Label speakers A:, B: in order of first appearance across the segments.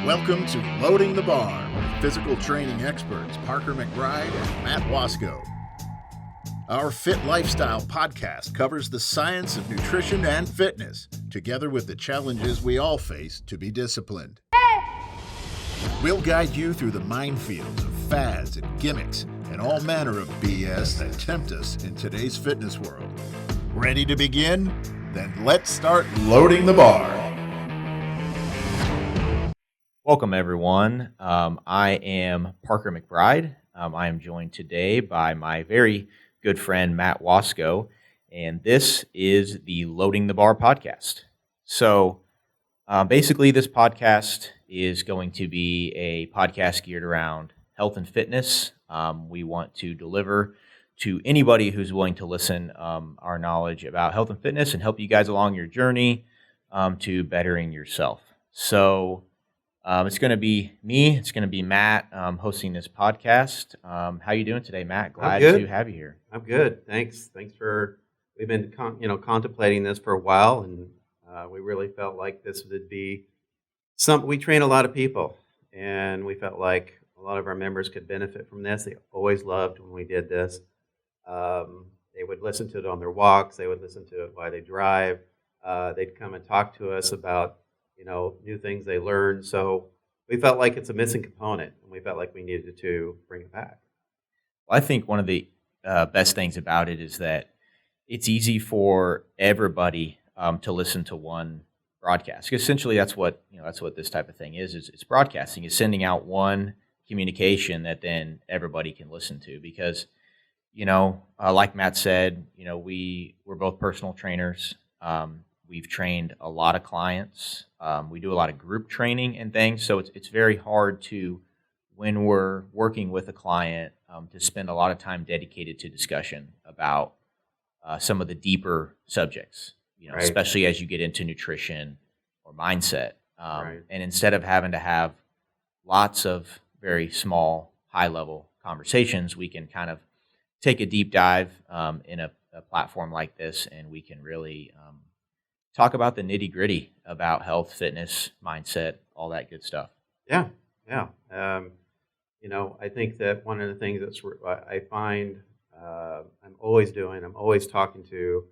A: Welcome to Loading the Bar with physical training experts Parker McBride and Matt Wasco. Our Fit Lifestyle podcast covers the science of nutrition and fitness, together with the challenges we all face to be disciplined. We'll guide you through the minefields of fads and gimmicks and all manner of BS that tempt us in today's fitness world. Ready to begin? Then let's start loading the bar.
B: Welcome, everyone. I am Parker McBride. I am joined today by my very good friend, Matt Wasco, and this is the Loading the Bar podcast. So basically, this podcast is going to be a podcast geared around health and fitness. We want to deliver to anybody who's willing to listen our knowledge about health and fitness and help you guys along your journey to bettering yourself. So it's going to be me. It's going to be Matt hosting this podcast. How you doing today, Matt? Glad to have you here.
C: I'm good. Thanks for. We've been contemplating this for a while, and we really felt like this would be something. We train a lot of people, and we felt like a lot of our members could benefit from this. They always loved when we did this. They would listen to it on their walks. They would listen to it while they drive. They'd come and talk to us about new things they learned. So we felt like it's a missing component, and we felt like we needed to bring it back.
B: Well, I think one of the best things about it is that it's easy for everybody to listen to one broadcast. Essentially, that's what this type of thing is. It's broadcasting. It's sending out one communication that then everybody can listen to. Because, like Matt said, we're both personal trainers. We've trained a lot of clients. We do a lot of group training and things. So it's very hard to, when we're working with a client, to spend a lot of time dedicated to discussion about some of the deeper subjects,
C: Right.
B: Especially as you get into nutrition or mindset.
C: Right.
B: And instead of having to have lots of very small, high-level conversations, we can kind of take a deep dive in a platform like this, and we can really talk about the nitty-gritty about health, fitness, mindset, all that good stuff.
C: Yeah. I think that one of the things I find I'm always talking to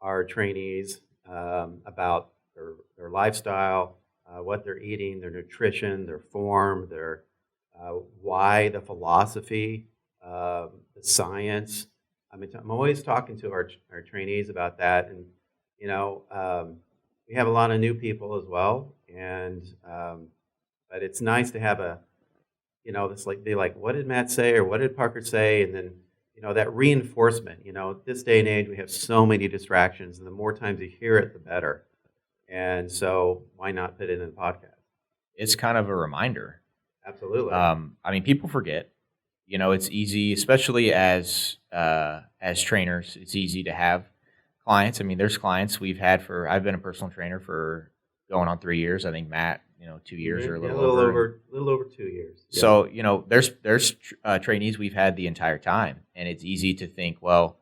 C: our trainees about their lifestyle, what they're eating, their nutrition, their form, their why, the philosophy, the science. I'm always talking to our trainees about that, and we have a lot of new people as well, and but it's nice to have be like, what did Matt say or what did Parker say, and then that reinforcement. This day and age we have so many distractions, and the more times you hear it, the better. And so why not put it in the podcast?
B: It's kind of a reminder.
C: Absolutely.
B: People forget. It's easy, especially as trainers. It's easy to have clients. There's clients I've been a personal trainer for going on 3 years. I think Matt, 2 years or a little over.
C: A little over 2 years. Yeah.
B: So, there's trainees we've had the entire time, and it's easy to think, well,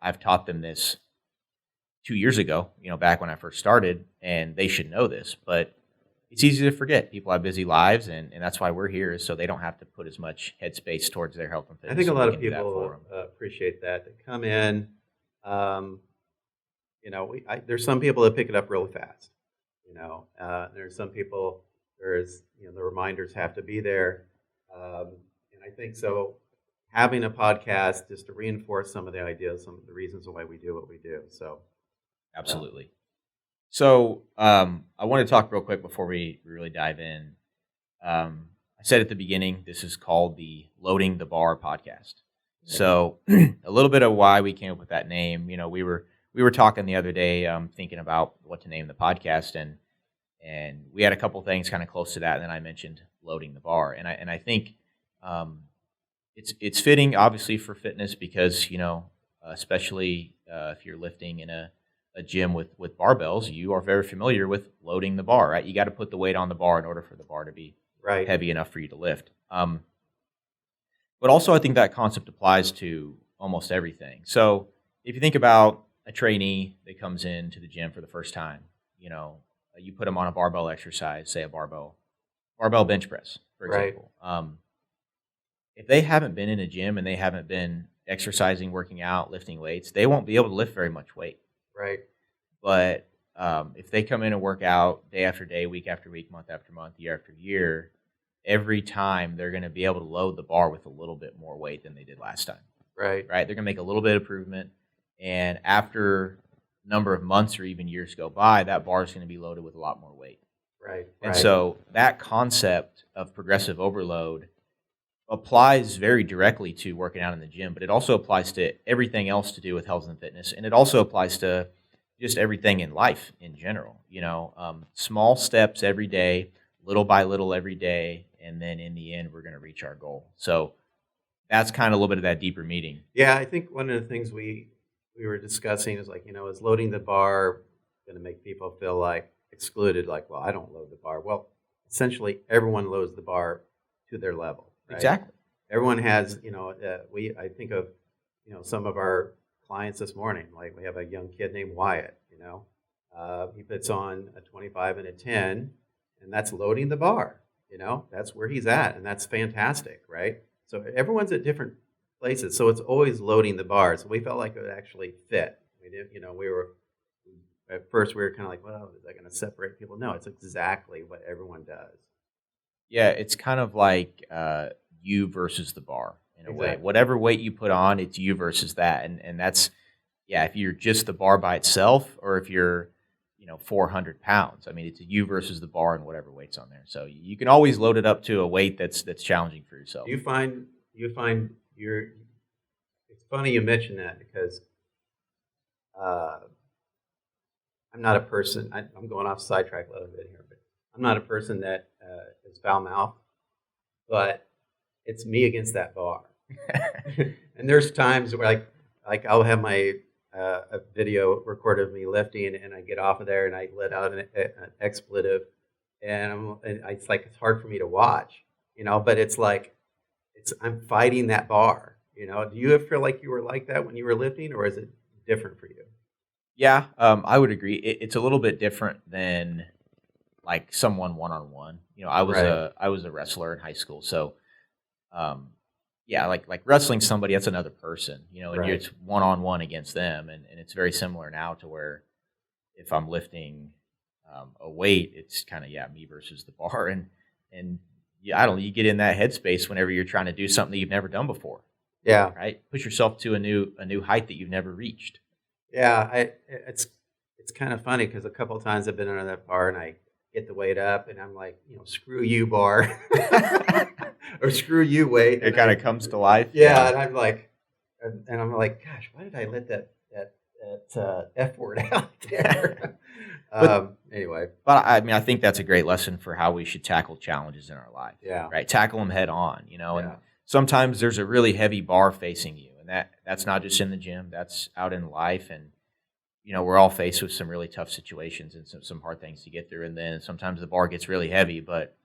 B: I've taught them this 2 years ago, back when I first started, and they should know this, but it's easy to forget. People have busy lives, and that's why we're here, is so they don't have to put as much headspace towards their health and fitness.
C: I think a lot of people appreciate that. They come in. There's some people that pick it up really fast. There's some people. The reminders have to be there, and I think so. Having a podcast just to reinforce some of the ideas, some of the reasons why we do what we do. So,
B: absolutely. So, I want to talk real quick before we really dive in. I said at the beginning, this is called the Loading the Bar podcast. So a little bit of why we came up with that name. We were talking the other day, thinking about what to name the podcast, and we had a couple things kind of close to that. And then I mentioned loading the bar, and I think it's fitting, obviously, for fitness because especially if you're lifting in a gym with barbells, you are very familiar with loading the bar, right? You got to put the weight on the bar in order for the bar to be heavy enough for you to lift. But also, I think that concept applies to almost everything. So if you think about a trainee that comes into the gym for the first time, you put them on a barbell exercise, say a barbell barbell bench press, for
C: Right.
B: example. If they haven't been in a gym and they haven't been exercising, working out, lifting weights, they won't be able to lift very much weight.
C: Right.
B: But if they come in and work out day after day, week after week, month after month, year after year, every time they're going to be able to load the bar with a little bit more weight than they did last time.
C: Right.
B: Right? They're going to make a little bit of improvement. And after a number of months or even years go by, that bar is going to be loaded with a lot more weight.
C: Right.
B: And so that concept of progressive overload applies very directly to working out in the gym, but it also applies to everything else to do with health and fitness. And it also applies to just everything in life in general. Small steps every day, little by little every day. And then in the end, we're going to reach our goal. So that's kind of a little bit of that deeper meaning.
C: Yeah, I think one of the things we were discussing is like, is loading the bar going to make people feel like excluded? Like, well, I don't load the bar. Well, essentially, everyone loads the bar to their level. Right?
B: Exactly.
C: Everyone has, I think of, some of our clients this morning. Like we have a young kid named Wyatt. He puts on a 25 and a 10, and that's loading the bar. That's where he's at, and that's fantastic, right? So everyone's at different places, so it's always loading the bar. So we felt like it would actually fit. We did, at first we were kind of like, well, is that going to separate people? No, it's exactly what everyone does.
B: Yeah, it's kind of like you versus the bar in a way. Whatever weight you put on, it's you versus that, and that's if you're just the bar by itself, or if you're 400 pounds. I mean, it's you versus the bar and whatever weight's on there. So you can always load it up to a weight that's challenging for yourself.
C: You find it's funny you mention that because I'm not a person. I'm going off sidetrack a little bit here, but I'm not a person that is foul mouthed. But it's me against that bar. And there's times where like I'll have my a video recorded of me lifting, and I get off of there and I let out an expletive, and it's hard for me to watch, but it's like I'm fighting that bar. Do you ever feel like you were like that when you were lifting, or is it different for you?
B: Yeah, I would agree. It's a little bit different than like someone one-on-one. I was a wrestler in high school, so like wrestling somebody, that's another person, and it's one-on-one against them, and it's very similar now to where if I'm lifting a weight, it's kind of me versus the bar, and you get in that headspace whenever you're trying to do something that you've never done before.
C: Yeah.
B: Right. Push yourself to a new height that you've never reached.
C: Yeah, it's kind of funny because a couple of times I've been under that bar and I get the weight up and I'm like, screw you, bar, or screw you, weight.
B: It kind of comes to life.
C: Yeah, and I'm like, gosh, why did I let that F word out there? Anyway,
B: but I think that's a great lesson for how we should tackle challenges in our life.
C: Yeah,
B: right. Tackle them head on. And sometimes there's a really heavy bar facing you, and that's not just in the gym. That's out in life, and we're all faced with some really tough situations and some hard things to get through. And then sometimes the bar gets really heavy, but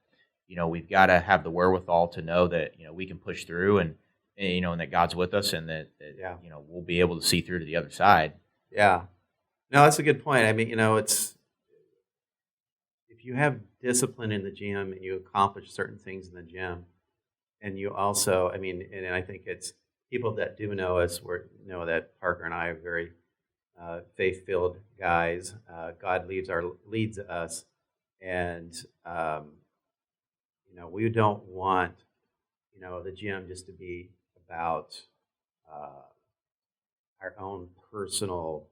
B: we've got to have the wherewithal to know that we can push through, and that God's with us, and that we'll be able to see through to the other side.
C: Yeah, no, that's a good point. I mean, it's if you have discipline in the gym and you accomplish certain things in the gym, and you also, and I think it's people that do know us know that Parker and I are very faith-filled guys. God leads us, and we don't want the gym just to be about our own personal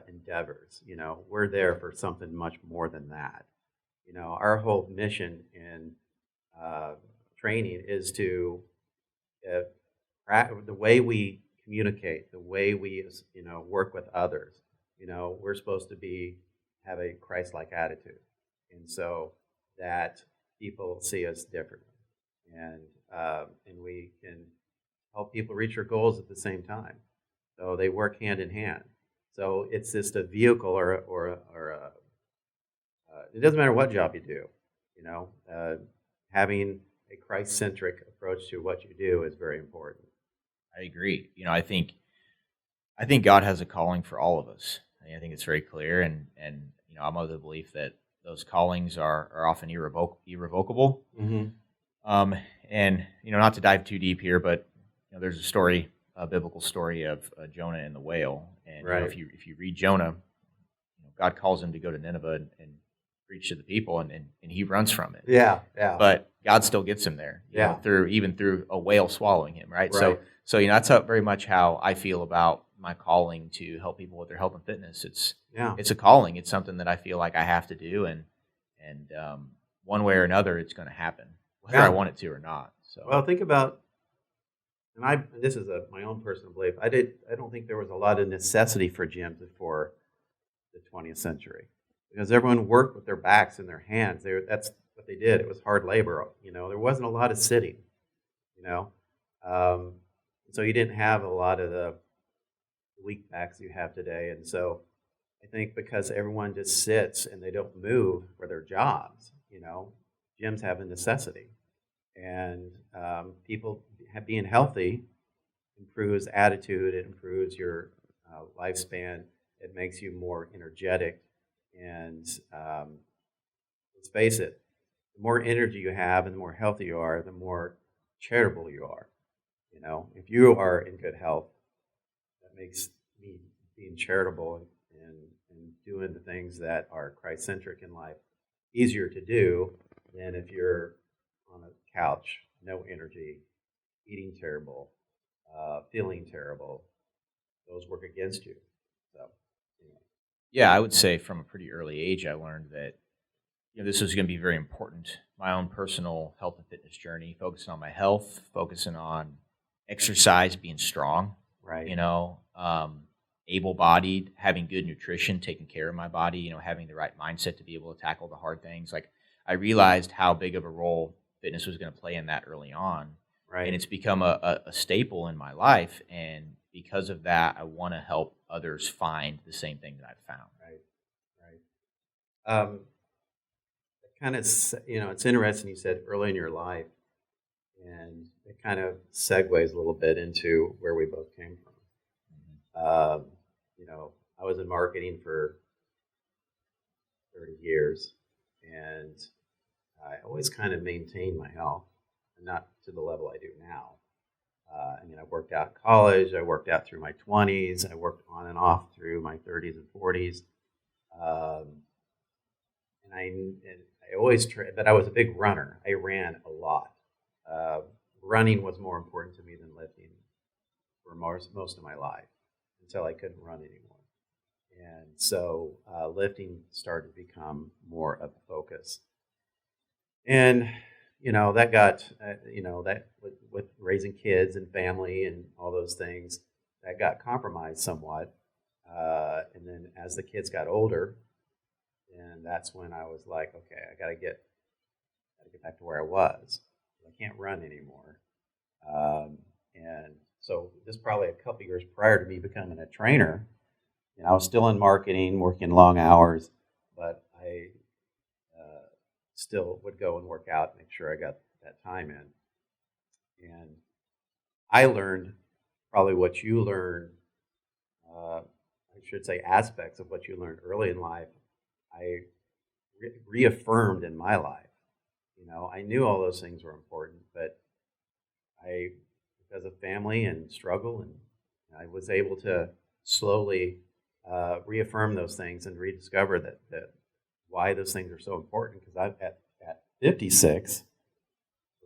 C: endeavors. We're there for something much more than that. Our whole mission in training is to the way we communicate, the way we work with others. We're supposed to have a Christ-like attitude, and so that people see us differently, and we can help people reach their goals at the same time. So they work hand in hand. So it's just a vehicle, or it doesn't matter what job you do. Having a Christ-centric approach to what you do is very important.
B: I agree. I think God has a calling for all of us. I think it's very clear, and I'm of the belief that those callings are often irrevocable.
C: Mm-hmm.
B: And not to dive too deep here, but there's a story, a biblical story of Jonah and the whale. And
C: Right.
B: if you read Jonah, God calls him to go to Nineveh and preach to the people, and he runs from it.
C: Yeah, yeah.
B: But God still gets him there, through a whale swallowing him, right?
C: Right.
B: So that's very much how I feel about my calling to help people with their health and fitness. It's a calling. It's something that I feel like I have to do, and one way or another, it's going to happen, whether I want it to or not. So,
C: well, think about, and this is my own personal belief. I don't think there was a lot of necessity for gyms before the 20th century, because everyone worked with their backs and their hands. That's what they did. It was hard labor. There wasn't a lot of sitting. So you didn't have a lot of the weak backs you have today. And so I think because everyone just sits and they don't move for their jobs, gyms have a necessity. And people being healthy improves attitude. It improves your lifespan. It makes you more energetic. And let's face it, the more energy you have and the more healthy you are, the more charitable you are. If you are in good health, that makes me being charitable and doing the things that are Christ-centric in life easier to do than if you're on a couch, no energy, eating terrible, feeling terrible. Those work against you. So, anyway.
B: Yeah, I would say from a pretty early age, I learned that this was going to be very important. My own personal health and fitness journey, focusing on my health, focusing on exercise, being strong,
C: Right.
B: Able-bodied, having good nutrition, taking care of my body, having the right mindset to be able to tackle the hard things. Like, I realized how big of a role fitness was going to play in that early on.
C: Right.
B: And it's become a staple in my life. And because of that, I want to help others find the same thing that I've found.
C: Right. Kind of, it's interesting you said early in your life, and it kind of segues a little bit into where we both came from. I was in marketing for 30 years, and I always kind of maintained my health, and not to the level I do now. I worked out in college, I worked out through my 20s, I worked on and off through my 30s and 40s. And I always tried, but I was a big runner. I ran a lot. Running was more important to me than lifting for most of my life, until I couldn't run anymore. And so lifting started to become more of a focus. And, that got, that with raising kids and family and all those things, that got compromised somewhat. And then as the kids got older, and that's when I was like, okay, I got to get back to where I was. I can't run anymore. And so this is probably a couple years prior to me becoming a trainer. I was still in marketing, working long hours, but I still would go and work out, make sure I got that time in. And I learned probably what you learned, I should say aspects of what you learned early in life, I reaffirmed in my life. I knew all those things were important, but because of family and struggle, and I was able to slowly reaffirm those things and rediscover that why those things are so important. Because I've at 56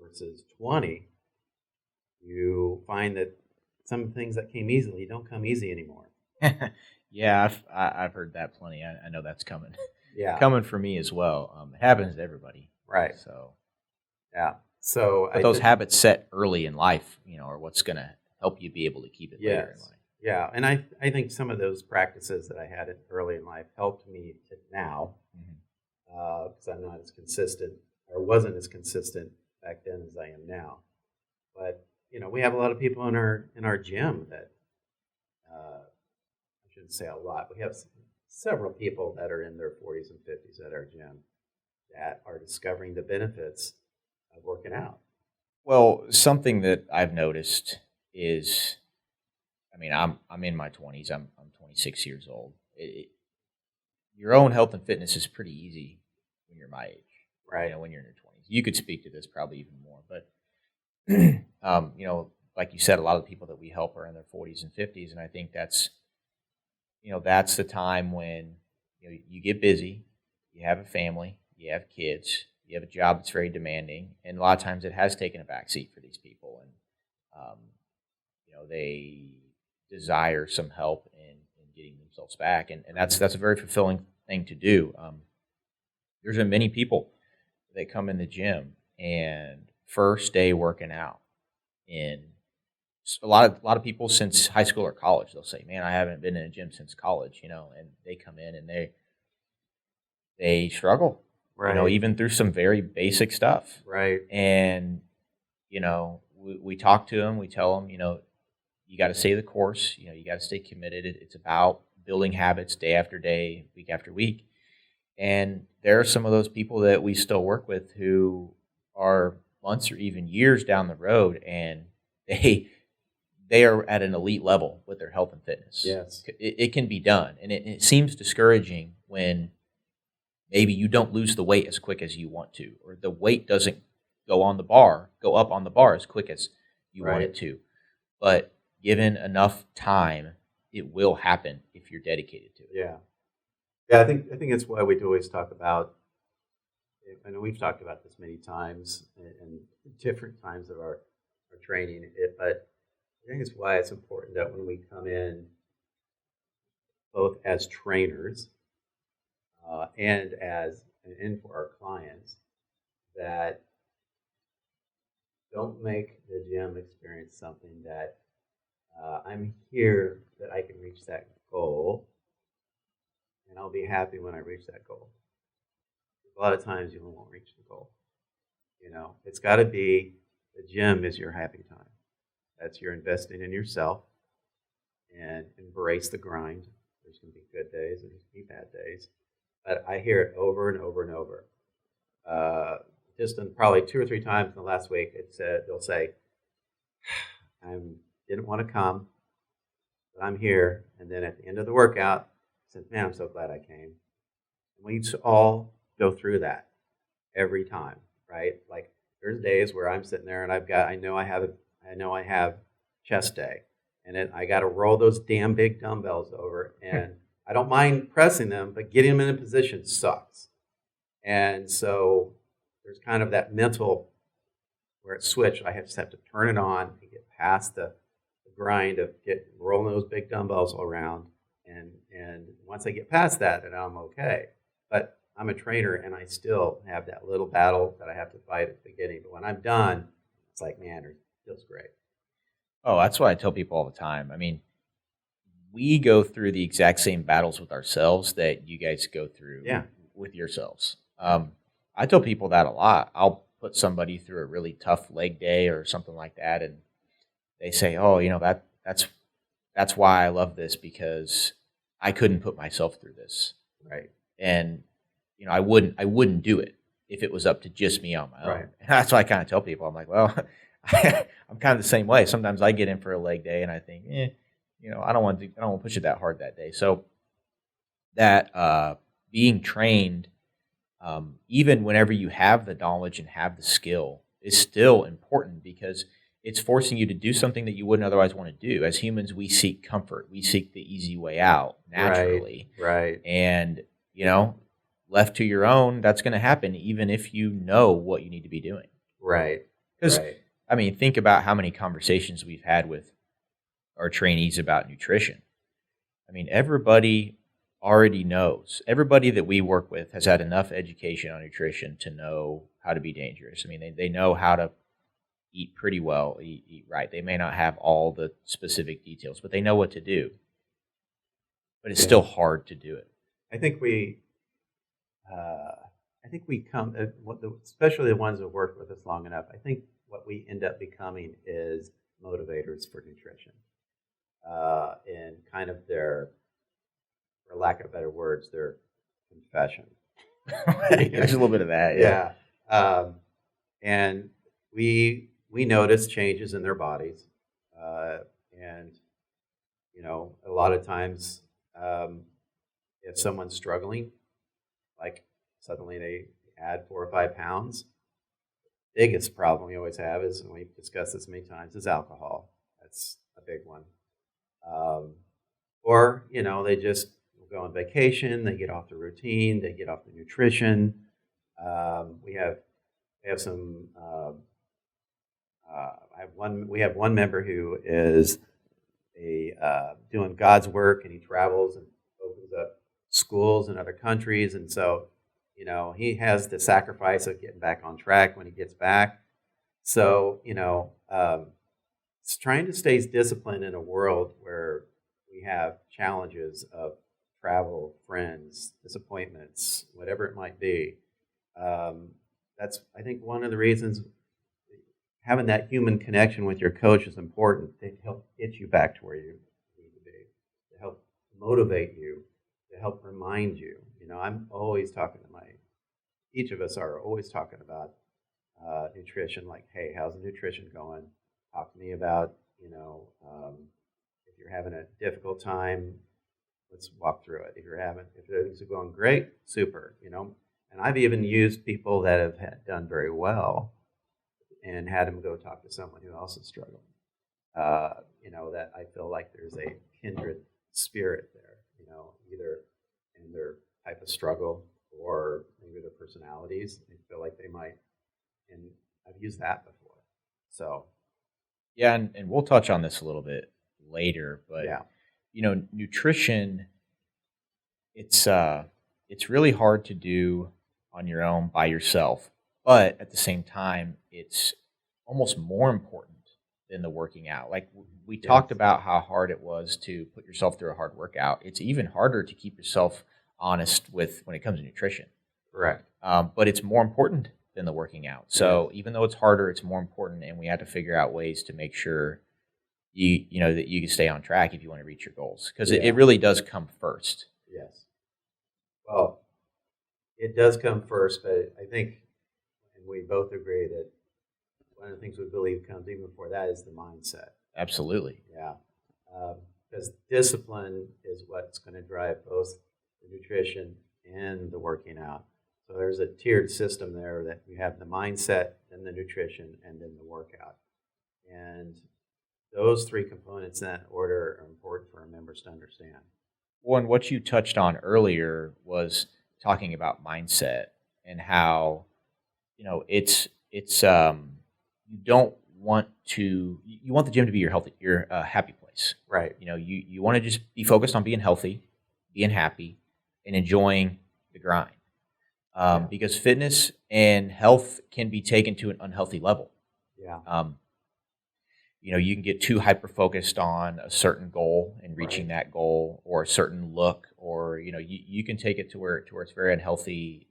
C: versus 20, you find that some things that came easily don't come easy anymore.
B: Yeah, I've heard that plenty. I know that's coming.
C: Yeah,
B: coming for me as well. It happens to everybody.
C: Right.
B: So,
C: yeah. So,
B: but those habits set early in life, are what's going to help you be able to keep it later in life.
C: Yeah, and I think some of those practices that I had early in life helped me now, because I'm not as consistent, or wasn't as consistent back then as I am now. But we have a lot of people in our gym that I shouldn't say a lot. We have several people that are in their 40s and 50s at our gym that are discovering the benefits of working out.
B: Well, something that I've noticed is, I'm in my 20s. I'm 26 years old. Your own health and fitness is pretty easy when you're my age,
C: Right.
B: when you're in your 20s. You could speak to this probably even more, but like you said, a lot of the people that we help are in their 40s and 50s, and I think that's the time when you get busy, you have a family, you have kids, you have a job that's very demanding, and a lot of times it has taken a backseat for these people, and they desire some help in getting themselves back, and that's a very fulfilling thing to do. There's been many people that come in the gym and first day working out, and a lot of people since high school or college, they'll say, "Man, I haven't been in a gym since college," and they come in and they struggle,
C: Right.
B: even through some very basic stuff.
C: Right.
B: And we talk to them, we tell them, you got to stay the course, you got to stay committed. It's about building habits day after day, week after week. And there are some of those people that we still work with who are months or even years down the road, and they are at an elite level with their health and fitness.
C: Yes.
B: It can be done. And it seems discouraging when maybe you don't lose the weight as quick as you want to, or the weight doesn't go up on the bar as quick as you want it to. But given enough time, it will happen if you're dedicated to it.
C: Yeah. Yeah, I think it's why we always talk about, I know we've talked about this many times in different times of our training, but I think it's why it's important that when we come in, both as trainers and for our clients, that don't make the gym experience something that I'm here that I can reach that goal, and I'll be happy when I reach that goal. A lot of times you won't reach the goal. It's got to be, the gym is your happy time. That's you're investing in yourself, and embrace the grind. There's going to be good days and there's going to be bad days. But I hear it over and over and over. Just in probably 2 or 3 times in the last week, they'll say, I didn't want to come, but I'm here. And then at the end of the workout, I said, man, I'm so glad I came. And we all go through that every time, right? Like there's days where I'm sitting there and I know I have chest day, and then I got to roll those damn big dumbbells over, and I don't mind pressing them, but getting them in a position sucks. And so there's kind of that mental where it's switched. I just have to turn it on and get past the grind of rolling those big dumbbells around. And once I get past that, then I'm okay. But I'm a trainer, and I still have that little battle that I have to fight at the beginning. But when I'm done, it's like, man, it feels great.
B: Oh, that's what I tell people all the time. I mean, we go through the exact same battles with ourselves that you guys go through with yourselves. I tell people that a lot. I'll put somebody through a really tough leg day or something like that, and they say, "Oh, that's why I love this, because I couldn't put myself through this."
C: Right.
B: And I wouldn't do it if it was up to just me on my own.
C: Right.
B: And that's why I kind of tell people, I'm like, well, I'm kind of the same way. Sometimes I get in for a leg day and I think, I don't want to push it that hard that day. So that being trained, even whenever you have the knowledge and have the skill, is still important, because it's forcing you to do something that you wouldn't otherwise want to do. As humans, we seek comfort. We seek the easy way out naturally.
C: Right.
B: And, left to your own, that's going to happen even if you know what you need to be doing.
C: Right.
B: Because, think about how many conversations we've had with our trainees about nutrition. Everybody already knows. Everybody that we work with has had enough education on nutrition to know how to be dangerous. They know how to eat pretty well, eat right. They may not have all the specific details, but they know what to do. But it's still hard to do it.
C: I think we come, especially the ones that work with us long enough, I think what we end up becoming is motivators for nutrition. And kind of their, for lack of better words, their confession.
B: There's a little bit of that.
C: Yeah. And we notice changes in their bodies. And, a lot of times, if someone's struggling, like suddenly they add 4 or 5 pounds. Biggest problem we always have is, and we've discussed this many times, is alcohol. That's a big one. Um, or, they just go on vacation, they get off the routine, they get off the nutrition. We have some. We have one member who is doing God's work, and he travels and opens up schools in other countries, and so he has the sacrifice of getting back on track when he gets back. So it's trying to stay disciplined in a world where we have challenges of travel, friends, disappointments, whatever it might be. That's, I think, one of the reasons having that human connection with your coach is important to help get you back to where you need to be, to help motivate you, to help remind you. I'm always talking to each of us are always talking about nutrition, like, hey, how's the nutrition going? Talk to me about, if you're having a difficult time, let's walk through it. If things are going great, super, And I've even used people that have done very well and had them go talk to someone who else is struggling. That I feel like there's a kindred spirit there, either in their type of struggle or maybe their personalities. I feel like they might, and I've used that before. So,
B: Yeah, and we'll touch on this a little bit later, but
C: yeah,
B: nutrition, it's really hard to do on your own by yourself, but at the same time, it's almost more important than the working out. Like we talked about how hard it was to put yourself through a hard workout. It's even harder to keep yourself honest with when it comes to nutrition.
C: correct.
B: But it's more important than the working out. So even though it's harder, it's more important, and we have to figure out ways to make sure that you can stay on track if you want to reach your goals, because it really does come first.
C: Yes. Well, it does come first, but I think, and we both agree that one of the things we believe comes even before that is the mindset.
B: Absolutely.
C: Yeah. Because discipline is what's going to drive both the nutrition and the working out. So there's a tiered system there that you have the mindset, then the nutrition, and then the workout. And those three components in that order are important for our members to understand.
B: Well, and what you touched on earlier was talking about mindset and how, it's you don't want you want the gym to be your happy place.
C: Right.
B: You want to just be focused on being healthy, being happy, and enjoying the grind. Because fitness and health can be taken to an unhealthy level.
C: Yeah.
B: You can get too hyper focused on a certain goal and reaching that goal, or a certain look, or you can take it to where it's very unhealthy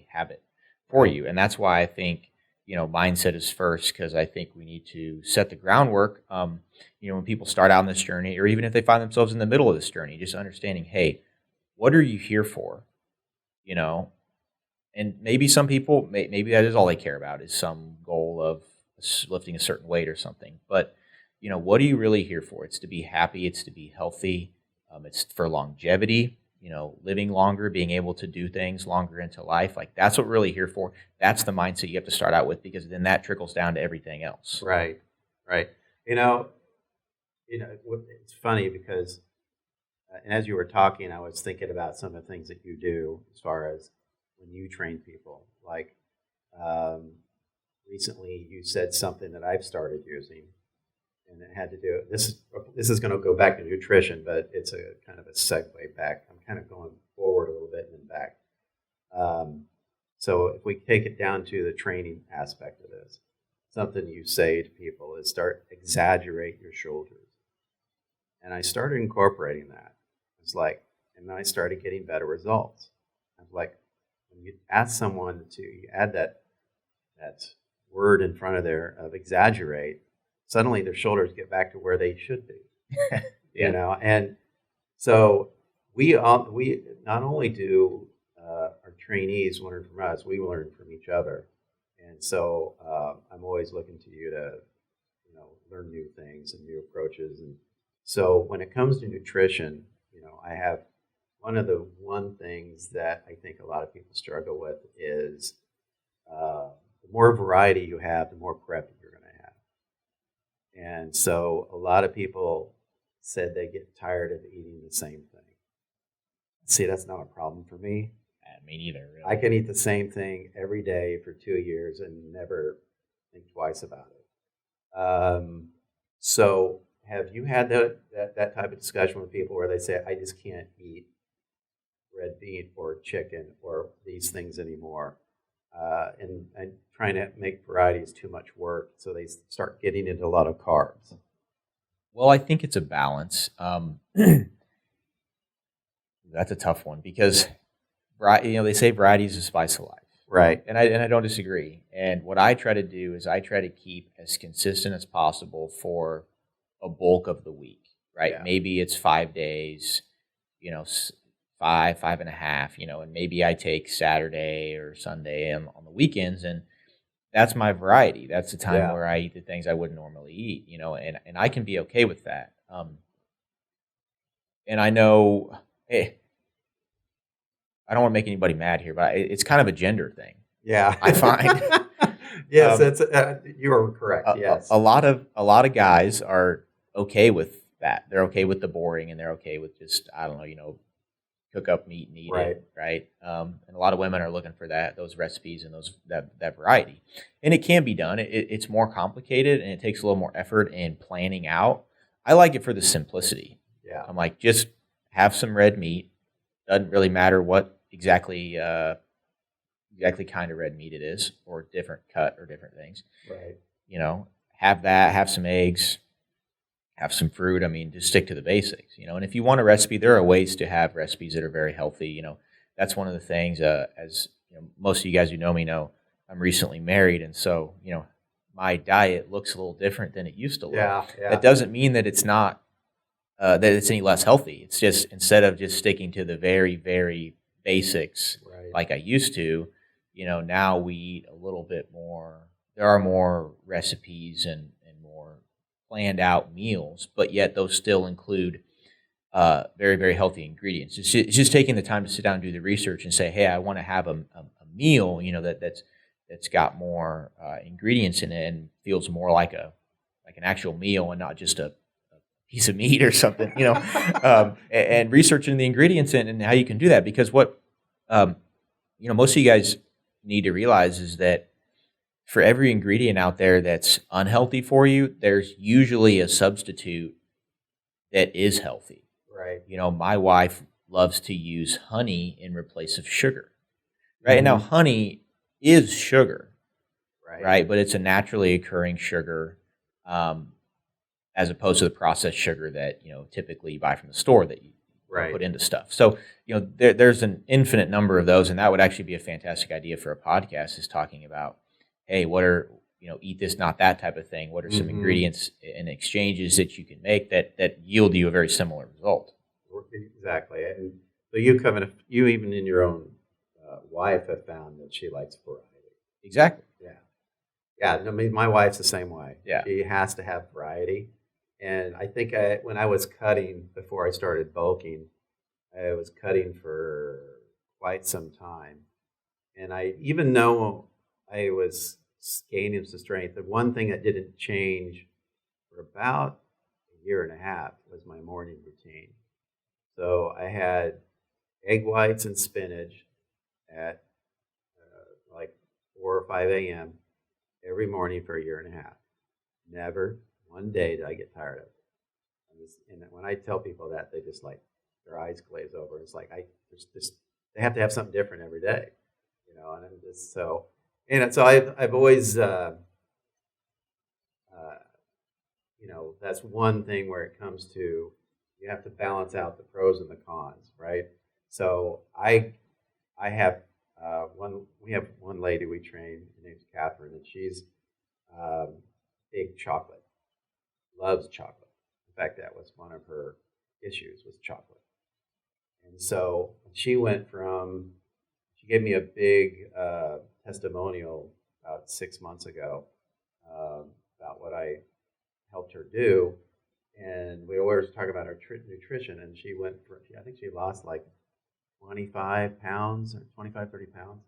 B: habit for you. And that's why I think mindset is first, because I think we need to set the groundwork. When people start out on this journey, or even if they find themselves in the middle of this journey, just understanding, hey, what are you here for? And maybe some people, maybe that is all they care about, is some goal of lifting a certain weight or something. But, what are you really here for? It's to be happy. It's to be healthy. It's for longevity, living longer, being able to do things longer into life. Like, that's what we're really here for. That's the mindset you have to start out with, because then that trickles down to everything else.
C: Right. It's funny because, and as you were talking, I was thinking about some of the things that you do as far as when you train people. Like, recently you said something that I've started using, and it had to do, this is going to go back to nutrition, but it's a kind of a segue back. I'm kind of going forward a little bit and then back. So if we take it down to the training aspect of this, something you say to people is exaggerate your shoulders. And I started incorporating that. It's like, and then I started getting better results. I was like, when you ask someone you add that word in front of of exaggerate, suddenly their shoulders get back to where they should be. And so we not only do our trainees learn from us, we learn from each other. And so I'm always looking to you to learn new things and new approaches. And so when it comes to nutrition, I have one things that I think a lot of people struggle with is the more variety you have, the more prep you're going to have. And so a lot of people said they get tired of eating the same thing. See, that's not a problem for me.
B: Me neither. Really.
C: I can eat the same thing every day for 2 years and never think twice about it. So have you had that type of discussion with people where they say, I just can't eat red meat or chicken or these things anymore? And trying to make variety is too much work, so they start getting into a lot of carbs.
B: Well, I think it's a balance. That's a tough one because they say variety is the spice of life.
C: Right.
B: And I don't disagree. And what I try to do is I try to keep as consistent as possible for a bulk of the week, right?
C: Yeah.
B: Maybe it's 5 days, five and a half, and maybe I take Saturday or Sunday on the weekends, and that's my variety. That's the time where I eat the things I wouldn't normally eat, and I can be okay with that. And I know, hey, I don't want to make anybody mad here, but it's kind of a gender thing.
C: Yeah,
B: I find.
C: Yes, you are correct. Yes,
B: a lot of guys are okay with that. They're okay with the boring, and they're okay with just cook up meat and eat it, right? And a lot of women are looking for those recipes and that variety, and it can be done. It's more complicated, and it takes a little more effort in planning out. I like it for the simplicity.
C: Yeah,
B: I'm like, just have some red meat. Doesn't really matter what exactly kind of red meat it is, or different cut or different things.
C: Right.
B: Have that. Have some eggs. Have some fruit. I mean, just stick to the basics. And if you want a recipe, there are ways to have recipes that are very healthy. That's one of the things. As most of you guys who know me know, I'm recently married, and so my diet looks a little different than it used to look.
C: Yeah.
B: That doesn't mean that it's not. That it's any less healthy. It's just instead of just sticking to the very, very basics like I used to, now we eat a little bit more. There are more recipes and more planned out meals, but yet those still include very, very healthy ingredients. It's just taking the time to sit down and do the research and say, hey, I want to have a meal, that's got more ingredients in it and feels more like an actual meal and not just a piece of meat or something, and researching the ingredients and how you can do that. Because what, most of you guys need to realize is that for every ingredient out there that's unhealthy for you, there's usually a substitute that is healthy.
C: Right.
B: My wife loves to use honey in replace of sugar, right?
C: Mm-hmm.
B: And now honey is sugar,
C: right?
B: But it's a naturally occurring sugar, as opposed to the processed sugar that typically you buy from the store that you put into stuff. So there's an infinite number of those, and that would actually be a fantastic idea for a podcast, is talking about, hey, what are eat this, not that type of thing. What are some ingredients and exchanges that you can make that yield you a very similar result?
C: Exactly, and so you even in your own wife have found that she likes variety.
B: Exactly.
C: Yeah. I mean, my wife's the same way.
B: Yeah.
C: She has to have variety. And I think when I was cutting before I started bulking, I was cutting for quite some time. And even though I was gaining some strength, the one thing that didn't change for about a year and a half was my morning routine. So I had egg whites and spinach at like 4 or 5 a.m. every morning for a year and a half. Never one day did I get tired of it. And when I tell people that, they just their eyes glaze over. It's like they have to have something different every day, and I'm just so. And so I've always, that's one thing where it comes to, you have to balance out the pros and the cons, right? So I have we have one lady we train. Her name's Catherine, and she's big chocolate. Loves chocolate. In fact, that was one of her issues, was chocolate. And so she gave me a big testimonial about 6 months ago about what I helped her do. And we always talk about her nutrition, and I think she lost like 25 pounds or 25, 30 pounds.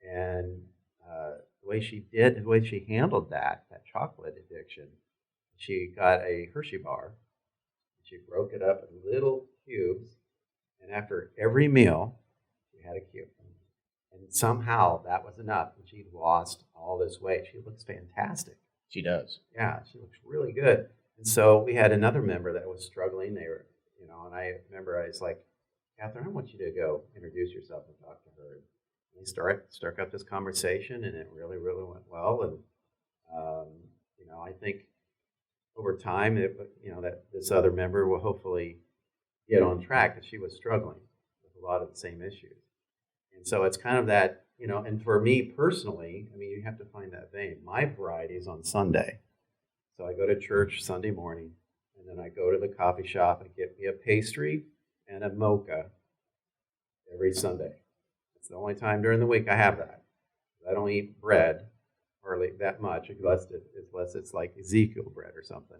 C: And the way she handled that chocolate addiction, she got a Hershey bar. She broke it up in little cubes. And after every meal, she had a cube. And somehow that was enough. And she lost all this weight. She looks fantastic.
B: She does.
C: Yeah, she looks really good. And so we had another member that was struggling. They were, and I remember I was like, Catherine, I want you to go introduce yourself and talk to her. And we struck up this conversation, and it really, really went well. And, I think over time, that this other member will hopefully get on track, because she was struggling with a lot of the same issues. And so it's kind of that, and for me personally, I mean, you have to find that vein. My variety is on Sunday. So I go to church Sunday morning, and then I go to the coffee shop and get me a pastry and a mocha every Sunday. It's the only time during the week I have that. I don't eat bread hardly that much, unless it's like Ezekiel bread or something.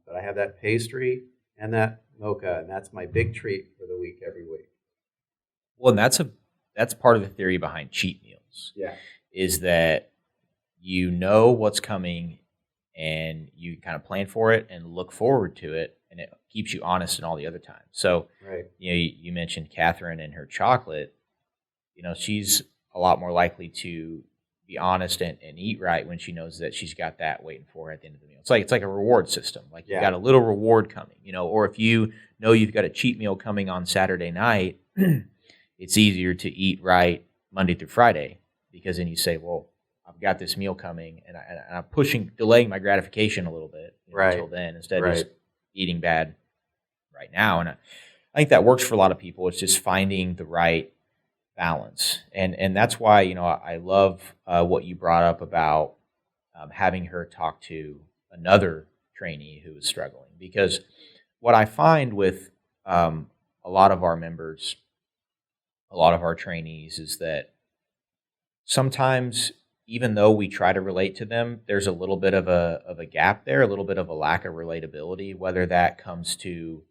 C: But I have that pastry and that mocha, and that's my big treat for the week every week.
B: Well, and that's part of the theory behind cheat meals.
C: Yeah.
B: Is that you know what's coming and you kind of plan for it and look forward to it, and it keeps you honest in all the other times. So,
C: right.
B: You mentioned Catherine and her chocolate. She's a lot more likely to be honest and eat right when she knows that she's got that waiting for her at the end of the meal. It's like a reward system. Like you've got a little reward coming, or if you know you've got a cheat meal coming on Saturday night, it's easier to eat right Monday through Friday, because then you say, well, I've got this meal coming, and I'm delaying my gratification a little bit until then, instead of just eating bad right now. And I think that works for a lot of people. It's just finding the right balance. And that's why, I love what you brought up about having her talk to another trainee who is struggling. Because what I find with a lot of our members, a lot of our trainees, is that sometimes, even though we try to relate to them, there's a little bit of a gap there, a little bit of a lack of relatability, whether that comes to,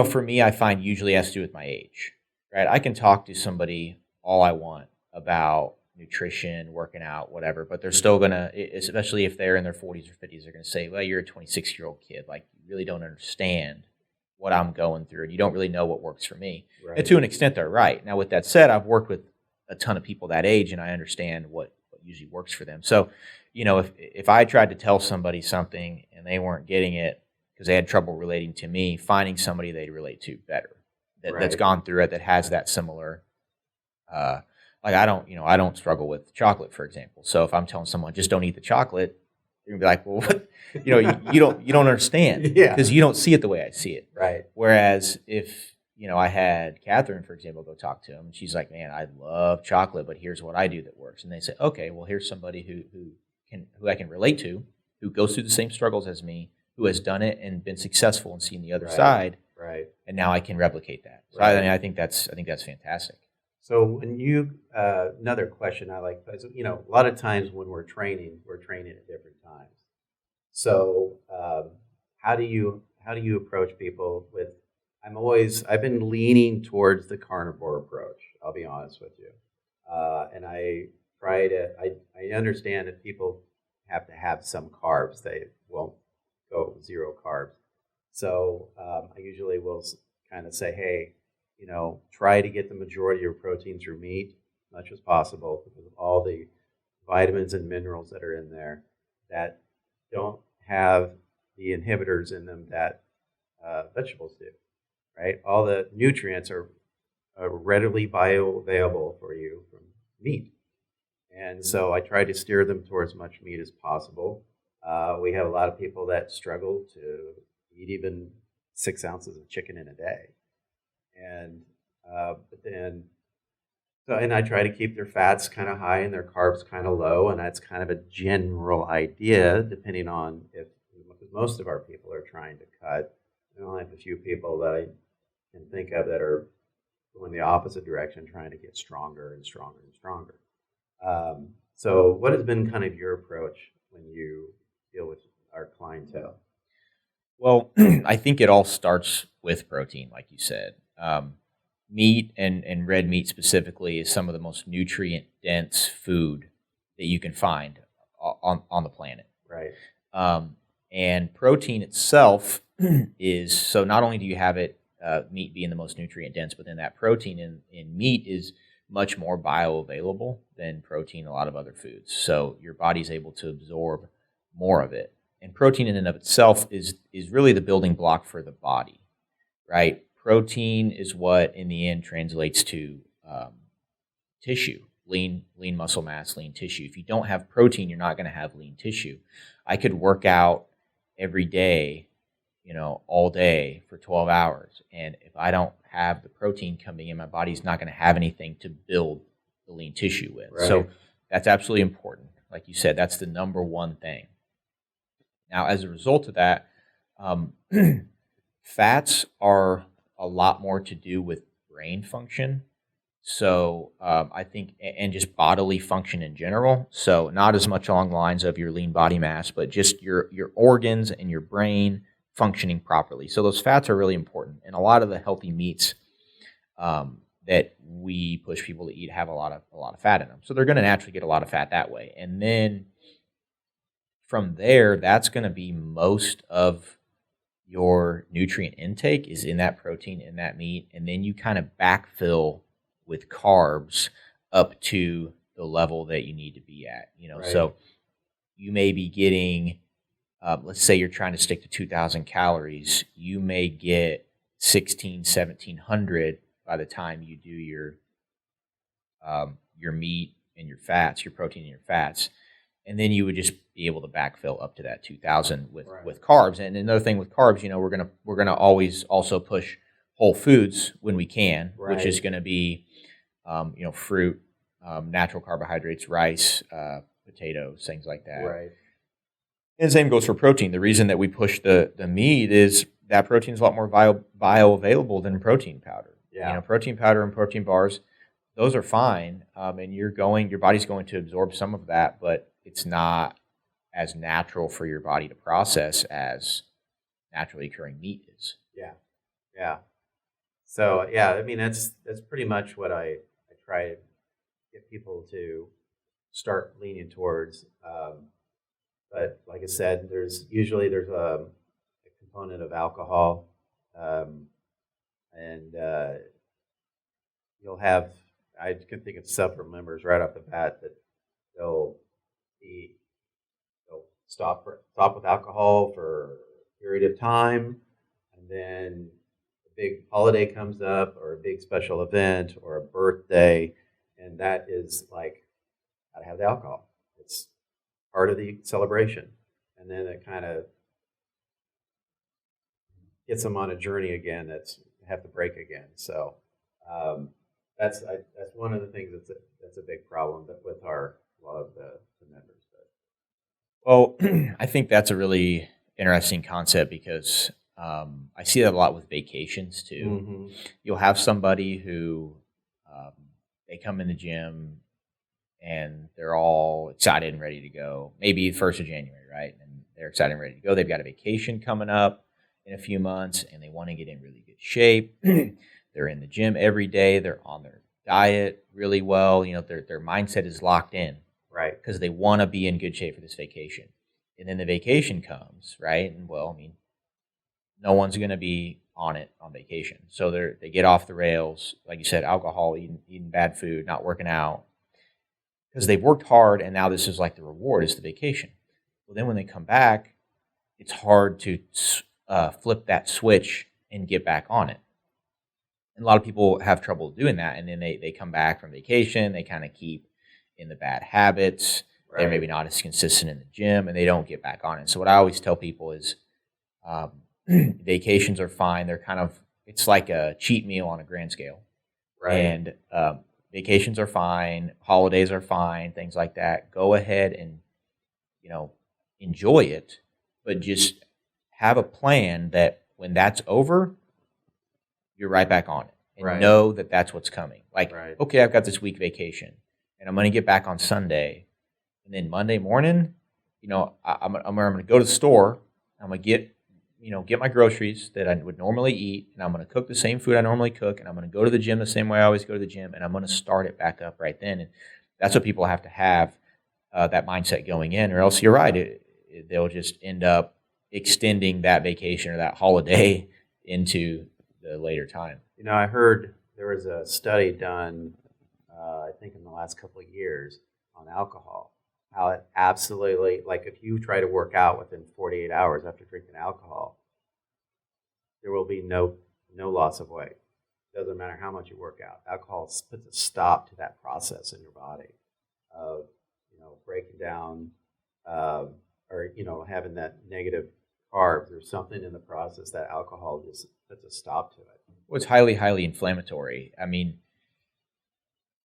B: for me, I find usually has to do with my age, right? I can talk to somebody all I want about nutrition, working out, whatever, but they're still going to, especially if they're in their 40s or 50s, they're going to say, well, you're a 26-year-old kid. Like, you really don't understand what I'm going through, and you don't really know what works for me. Right. And to an extent, they're right. Now, with that said, I've worked with a ton of people that age, and I understand what usually works for them. So, if I tried to tell somebody something and they weren't getting it because they had trouble relating to me, finding somebody they'd relate to better, that's gone through it, that has that similar, like I don't struggle with chocolate, for example. So if I'm telling someone just don't eat the chocolate, they're gonna be like, well, what? You don't understand, because you don't see it the way I see it.
C: Right.
B: Whereas if I had Catherine, for example, go talk to him, and she's like, man, I love chocolate, but here's what I do that works. And they say, okay, well, here's somebody who I can relate to, who goes through the same struggles as me, who has done it and been successful and seen the other side.
C: Right. And
B: now I can replicate that. So I think that's fantastic.
C: So when another question I like, a lot of times when we're training at different times. So how do you approach people with, I've been leaning towards the carnivore approach, I'll be honest with you. And I understand that people have to have some carbs. They won't go zero carbs. So I usually will kind of say, hey, try to get the majority of your protein through meat as much as possible, because of all the vitamins and minerals that are in there that don't have the inhibitors in them that vegetables do. Right? All the nutrients are readily bioavailable for you from meat. And so I try to steer them towards as much meat as possible. We have a lot of people that struggle to eat even 6 ounces of chicken in a day. And I try to keep their fats kind of high and their carbs kind of low. And that's kind of a general idea, depending on because most of our people are trying to cut. I only have a few people that I can think of that are going the opposite direction, trying to get stronger and stronger and stronger. So what has been kind of your approach when you deal with our clientele?
B: Well, I think it all starts with protein, like you said. meat and red meat specifically is some of the most nutrient dense food that you can find on the planet.
C: Right.
B: And protein itself is, so not only do you have it, meat being the most nutrient dense, but then that protein in meat is much more bioavailable than protein in a lot of other foods. So your body's able to absorb more of it. And protein in and of itself is really the building block for the body, right? Protein is what in the end translates to tissue, lean muscle mass, lean tissue. If you don't have protein, you're not going to have lean tissue. I could work out every day, all day for 12 hours. And if I don't have the protein coming in, my body's not going to have anything to build the lean tissue with.
C: Right.
B: So that's absolutely important. Like you said, that's the number one thing. Now, as a result of that, fats are a lot more to do with brain function. So I think, and just bodily function in general. So not as much along the lines of your lean body mass, but just your organs and your brain functioning properly. So those fats are really important. And a lot of the healthy meats that we push people to eat have a lot of fat in them. So they're going to naturally get a lot of fat that way. And then from there, that's going to be most of your nutrient intake is in that protein, in that meat. And then you kind of backfill with carbs up to the level that you need to be at.
C: Right.
B: So you may be getting, let's say you're trying to stick to 2,000 calories. You may get 1,700 by the time you do your meat and your fats, your protein and your fats. And then you would just be able to backfill up to that 2,000 with carbs. And another thing with carbs, we're gonna always also push whole foods when we can, which is going to be, fruit, natural carbohydrates, rice, potatoes, things like that.
C: Right.
B: And the same goes for protein. The reason that we push the meat is that protein is a lot more bioavailable than protein powder.
C: Yeah.
B: Protein powder and protein bars, those are fine, and your body's going to absorb some of that, but it's not as natural for your body to process as naturally occurring meat is.
C: Yeah. So I mean that's pretty much what I try to get people to start leaning towards. But like I said, there's a component of alcohol, and you'll have, I can think of several members right off the bat that they'll stop with alcohol for a period of time, and then a big holiday comes up or a big special event or a birthday, and that is like, gotta have the alcohol. It's part of the celebration, and then it kind of gets them on a journey again. That's have to break again. So that's one of the things that's a big problem with a lot of the members.
B: Well, I think that's a really interesting concept because I see that a lot with vacations too.
C: Mm-hmm.
B: You'll have somebody who they come in the gym and they're all excited and ready to go. Maybe 1st of January, right? And they're excited and ready to go. They've got a vacation coming up in a few months and they want to get in really good shape. They're in the gym every day. They're on their diet really well. Their mindset is locked in.
C: Right.
B: Because they want to be in good shape for this vacation. And then the vacation comes, right? And no one's going to be on it on vacation. So they get off the rails, like you said, alcohol, eating bad food, not working out. Because they've worked hard and now this is like the reward is the vacation. Well, then when they come back, it's hard to flip that switch and get back on it. And a lot of people have trouble doing that. And then they come back from vacation, they kind of keep in the bad habits. Right. They're maybe not as consistent in the gym and they don't get back on it. So what I always tell people is vacations are fine. They're it's like a cheat meal on a grand scale.
C: Right.
B: And vacations are fine. Holidays are fine. Things like that. Go ahead and, enjoy it, but just have a plan that when that's over, you're right back on it and know that that's what's coming. Like, okay, I've got this week vacation. And I'm going to get back on Sunday. And then Monday morning, I'm going to go to the store. I'm going to get, get my groceries that I would normally eat, and I'm going to cook the same food I normally cook, and I'm going to go to the gym the same way I always go to the gym, and I'm going to start it back up right then. And that's what people have to have, that mindset going in, or else you're right. They'll just end up extending that vacation or that holiday into the later time.
C: I heard there was a study done, I think in the last couple of years, on alcohol. How it absolutely, like if you try to work out within 48 hours after drinking alcohol, there will be no loss of weight. Doesn't matter how much you work out. Alcohol puts a stop to that process in your body of breaking down or having that negative carbs or something in the process. That alcohol just puts a stop to it.
B: Well, it's highly, highly inflammatory. I mean,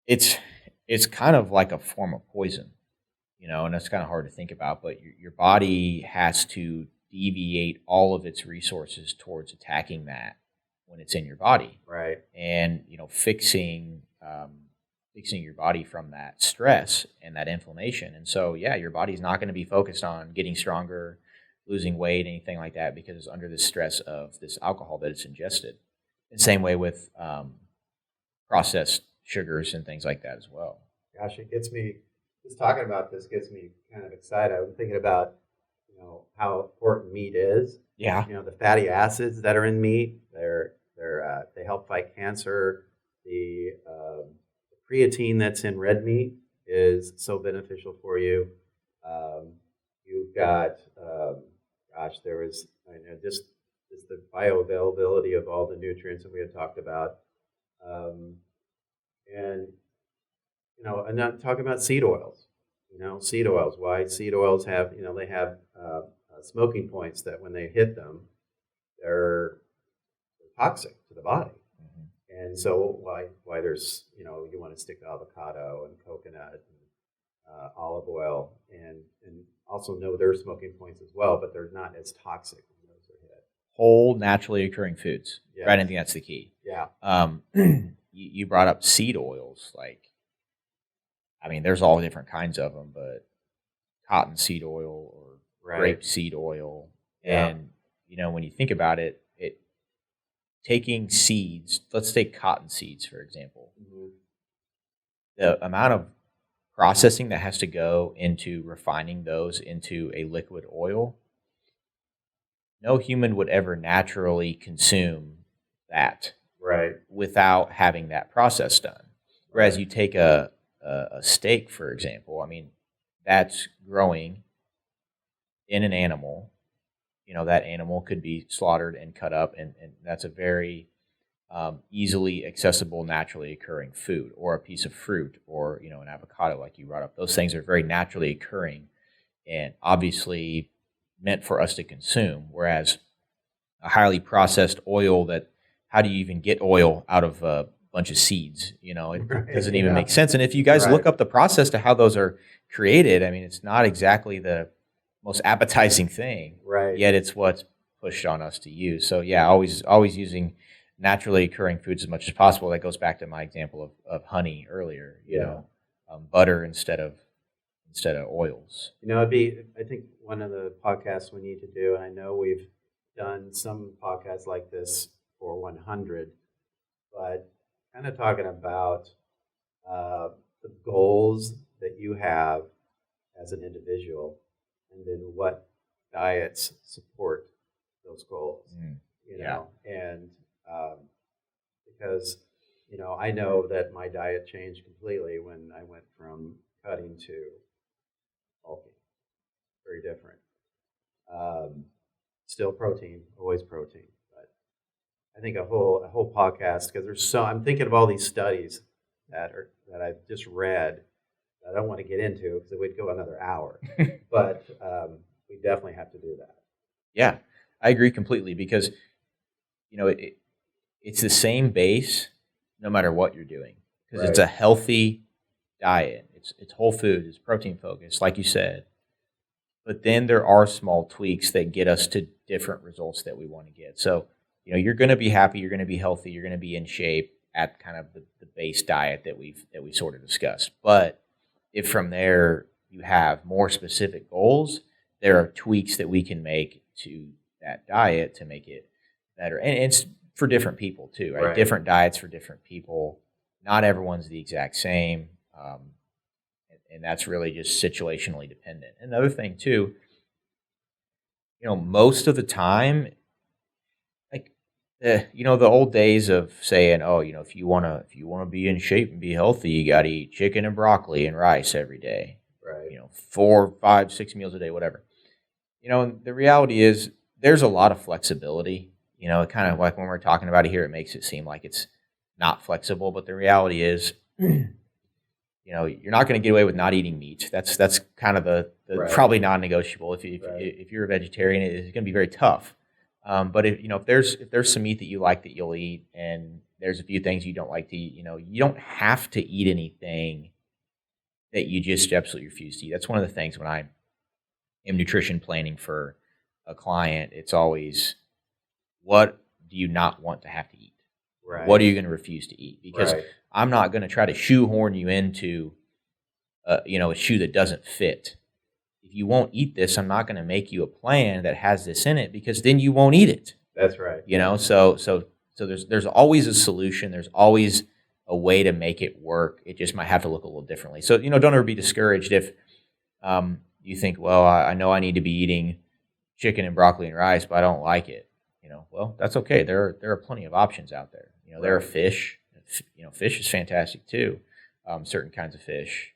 B: it's kind of like a form of poison, and that's kind of hard to think about. But your body has to deviate all of its resources towards attacking that when it's in your body,
C: right?
B: And fixing your body from that stress and that inflammation. And so, yeah, your body's not going to be focused on getting stronger, losing weight, anything like that, because it's under the stress of this alcohol that it's ingested. The same way with processed sugars and things like that as well.
C: Gosh, it gets me, just talking about this gets me kind of excited. I'm thinking about, how important meat is.
B: Yeah.
C: The fatty acids that are in meat, they help fight cancer. The creatine that's in red meat is so beneficial for you. You've got, just the bioavailability of all the nutrients that we had talked about. And not talking about seed oils. Seed oils. Why seed oils have, they have smoking points that when they hit them, they're toxic to the body. Mm-hmm. And so why there's, you want to stick to avocado and coconut and olive oil and also know their smoking points as well, but they're not as toxic when those are hit.
B: Whole, naturally occurring foods.
C: Yes.
B: Right? I think that's the key.
C: Yeah.
B: You brought up seed oils. There's all different kinds of them, but cottonseed oil or grapeseed oil.
C: Yeah.
B: And, when you think about it, taking seeds, let's take cotton seeds, for example. Mm-hmm. The amount of processing that has to go into refining those into a liquid oil, no human would ever naturally consume that,
C: right,
B: without having that process done. Whereas you take a steak, for example, that's growing in an animal. That animal could be slaughtered and cut up, and that's a very easily accessible, naturally occurring food, or a piece of fruit, or an avocado, like you brought up. Those things are very naturally occurring and obviously meant for us to consume. Whereas a highly processed oil, how do you even get oil out of a bunch of seeds? It doesn't even make sense. And if you guys look up the process to how those are created, it's not exactly the most appetizing thing,
C: right? Yet
B: it's what's pushed on us to use. So yeah, always using naturally occurring foods as much as possible. That goes back to my example of honey earlier. Butter instead of oils.
C: It'd be, I think, one of the podcasts we need to do, and I know we've done some podcasts like this for 100, but kind of talking about the goals that you have as an individual, and then what diets support those goals. And because I know that my diet changed completely when I went from cutting to bulking. Very different. Still protein, always protein, but I think a whole podcast, because I'm thinking of all these studies that I've just read. I don't want to get into because it would go another hour, but we definitely have to do that.
B: Yeah, I agree completely, because it's the same base no matter what you're doing, because it's a healthy diet. It's whole food, it's protein focused, like you said. But then there are small tweaks that get us to different results that we want to get. So you're going to be happy, you're going to be healthy, you're going to be in shape at kind of the base diet that we sort of discussed. But if from there you have more specific goals, there are tweaks that we can make to that diet to make it better. And it's for different people too, right?
C: Right.
B: Different diets for different people. Not everyone's the exact same. And that's really just situationally dependent. Another thing too, most of the time, like, the old days of saying, oh, if you want to be in shape and be healthy, you got to eat chicken and broccoli and rice every day.
C: Right.
B: 4, 5, 6 meals a day, whatever. And the reality is there's a lot of flexibility. It kind of like when we're talking about it here, it makes it seem like it's not flexible, but the reality is, you're not going to get away with not eating meat. That's kind of the
C: Right.
B: probably non-negotiable. If
C: Right.
B: you're a vegetarian, it's going to be very tough. But if there's some meat that you like that you'll eat, and there's a few things you don't like to eat, you don't have to eat anything that you just absolutely refuse to eat. That's one of the things when I am nutrition planning for a client, it's always, what do you not want to have to eat?
C: Right.
B: What are you going to refuse to eat? Because
C: Right.
B: I'm not going to try to shoehorn you into, a shoe that doesn't fit. If you won't eat this, I'm not going to make you a plan that has this in it, because then you won't eat it.
C: That's right.
B: So there's always a solution. There's always a way to make it work. It just might have to look a little differently. So, don't ever be discouraged if you think, well, I know I need to be eating chicken and broccoli and rice, but I don't like it. Well, that's okay. There are plenty of options out there. There are fish. Fish is fantastic too. Certain kinds of fish.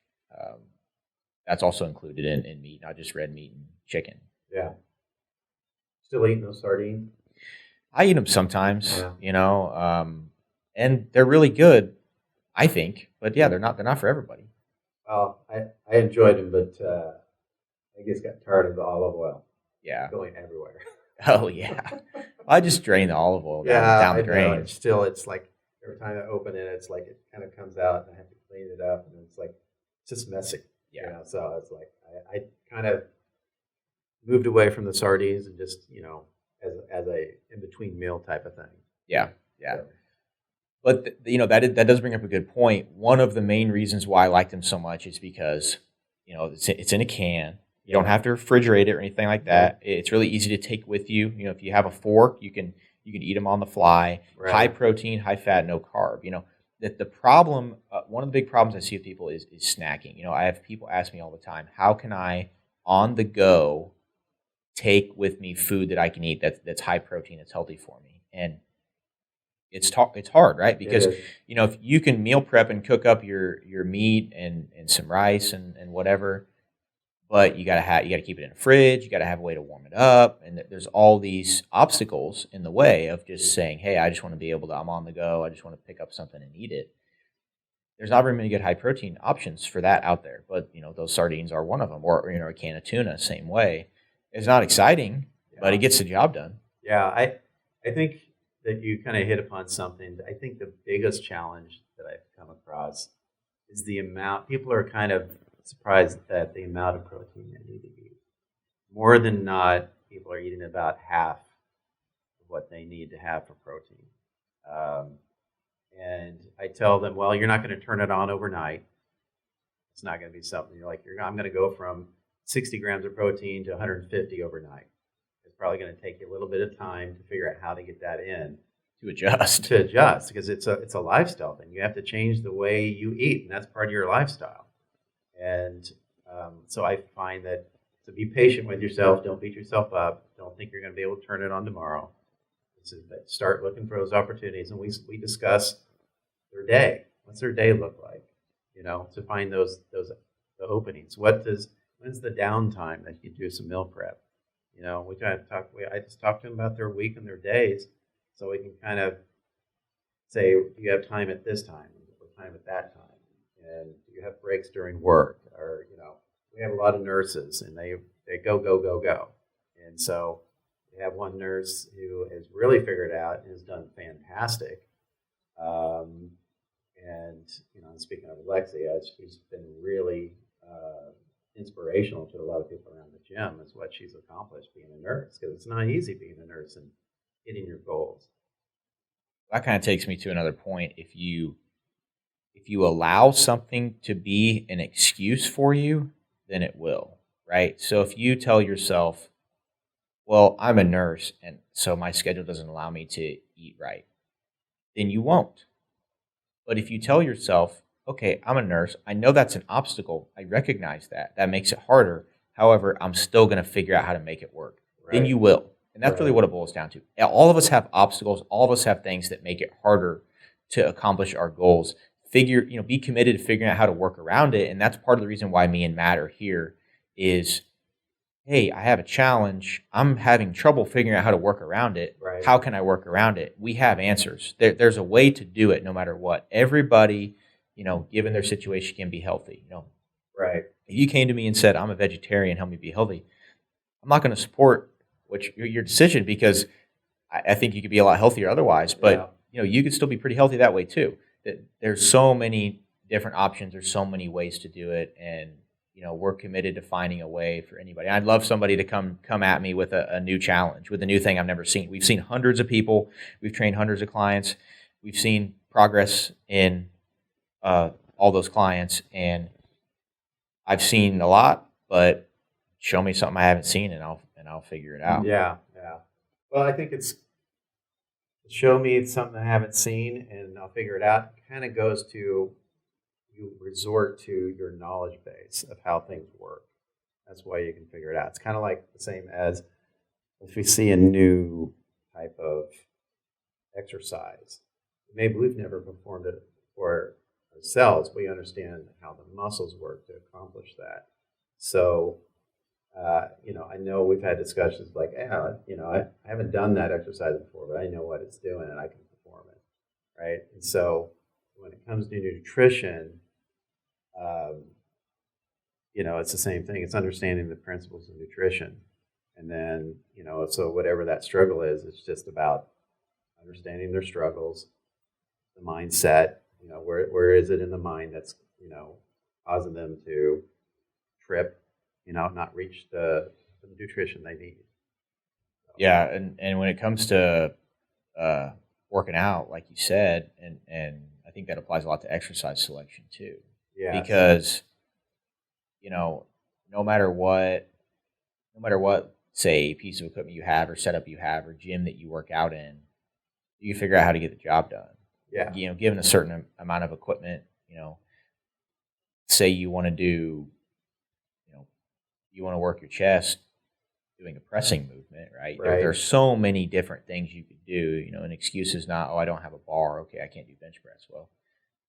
B: That's also included in meat, not just red meat and chicken.
C: Yeah. Still eating those sardines?
B: I eat them sometimes,
C: Yeah.
B: And they're really good, I think. But yeah, they're not for everybody.
C: Well, I enjoyed them, but I just got tired of the olive oil
B: Yeah.
C: going everywhere.
B: Oh yeah. I just drain the olive oil down the
C: I know.
B: drain.
C: It's like every time I open it, it's like it kind of comes out, and I have to clean it up, and it's like it's just messy.
B: Yeah.
C: So it's like I kind of moved away from the sardines and just as a in between meal type of thing.
B: Yeah.
C: So,
B: But that does bring up a good point. One of the main reasons why I like them so much is because it's in a can. You don't have to refrigerate it or anything like that. It's really easy to take with you. If you have a fork, you can eat them on the fly.
C: Right.
B: High protein, high fat, no carb. That the problem. One of the big problems I see with people is snacking. I have people ask me all the time, how can I on the go take with me food that I can eat that's high protein, that's healthy for me? And it's hard, right? Because
C: It is.
B: if you can meal prep and cook up your meat and some rice and whatever, but you gotta keep it in the fridge. You gotta have a way to warm it up, and there's all these obstacles in the way of just saying, "Hey, I just want to be able to. I'm on the go. I just want to pick up something and eat it." There's not very many good high protein options for that out there, but those sardines are one of them, or a can of tuna, same way. It's not exciting, but it gets the job done.
C: Yeah, I think that you kind of hit upon something. I think the biggest challenge that I've come across is the amount. People are kind of surprised at the amount of protein they need to eat. More than not, people are eating about half of what they need to have for protein. And I tell them, well, you're not going to turn it on overnight. It's not going to be something you're like, I'm going to go from 60 grams of protein to 150 overnight. It's probably going to take you a little bit of time to figure out how to get that in.
B: To adjust.
C: Because it's a lifestyle thing. You have to change the way you eat, and that's part of your lifestyle. And so I find that to be patient with yourself, don't beat yourself up, don't think you're going to be able to turn it on tomorrow. Start looking for those opportunities, and we discuss their day. What's their day look like? To find the openings. When's the downtime that you do some meal prep? I just talk to them about their week and their days, so we can kind of say, do you have time at this time or time at that time? And do you have breaks during work? Or, we have a lot of nurses, and they go, go, go, go. And so we have one nurse who has really figured out and has done fantastic. Speaking of Alexia, she's been really inspirational to a lot of people around the gym. Is what she's accomplished being a nurse, because it's not easy being a nurse and hitting your goals.
B: That kind of takes me to another point. If you allow something to be an excuse for you, then it will, right? So if you tell yourself, well, I'm a nurse, and so my schedule doesn't allow me to eat right, then you won't. But if you tell yourself, okay, I'm a nurse, I know that's an obstacle, I recognize that. That makes it harder. However, I'm still going to figure out how to make it work. Then
C: Right.
B: you will. And that's really
C: Right.
B: what it boils down to. All of us have obstacles. All of us have things that make it harder to accomplish our goals. Be committed to figuring out how to work around it. And that's part of the reason why me and Matt are here is, hey, I have a challenge. I'm having trouble figuring out how to work around it.
C: Right.
B: How can I work around it? We have answers. There's a way to do it no matter what. Everybody, given their situation, can be healthy.
C: Right.
B: If you came to me and said, I'm a vegetarian, help me be healthy, I'm not going to support your decision because I think you could be a lot healthier otherwise. But, you could still be pretty healthy that way too. There's so many different options. There's so many ways to do it. And, we're committed to finding a way for anybody. I'd love somebody to come at me with a new challenge, with a new thing I've never seen. We've seen hundreds of people. We've trained hundreds of clients. We've seen progress in all those clients. And I've seen a lot, but show me something I haven't seen and I'll figure it out.
C: Yeah. Well, I think it's show me something I haven't seen and I'll figure it out. It kind of goes to you resort to your knowledge base of how things work. That's why you can figure it out. It's kind of like the same as if we see a new type of exercise. Maybe we've never performed it for ourselves. We understand how the muscles work to accomplish that. So, I know we've had discussions like, I haven't done that exercise before, but I know what it's doing and I can perform it, right? And so when it comes to nutrition, it's the same thing. It's understanding the principles of nutrition. And then, so whatever that struggle is, it's just about understanding their struggles, the mindset, where is it in the mind that's, causing them to trip, not reach the nutrition they need. So.
B: Yeah. And when it comes to working out, like you said, and I think that applies a lot to exercise selection too.
C: Yeah.
B: Because, no matter what, say, piece of equipment you have or setup you have or gym that you work out in, you figure out how to get the job done.
C: Yeah.
B: Given a certain amount of equipment, say you want to do, you want to work your chest doing a pressing movement, right?
C: Right.
B: There's so many different things you could do. An excuse is not, I don't have a bar. Okay, I can't do bench press. Well,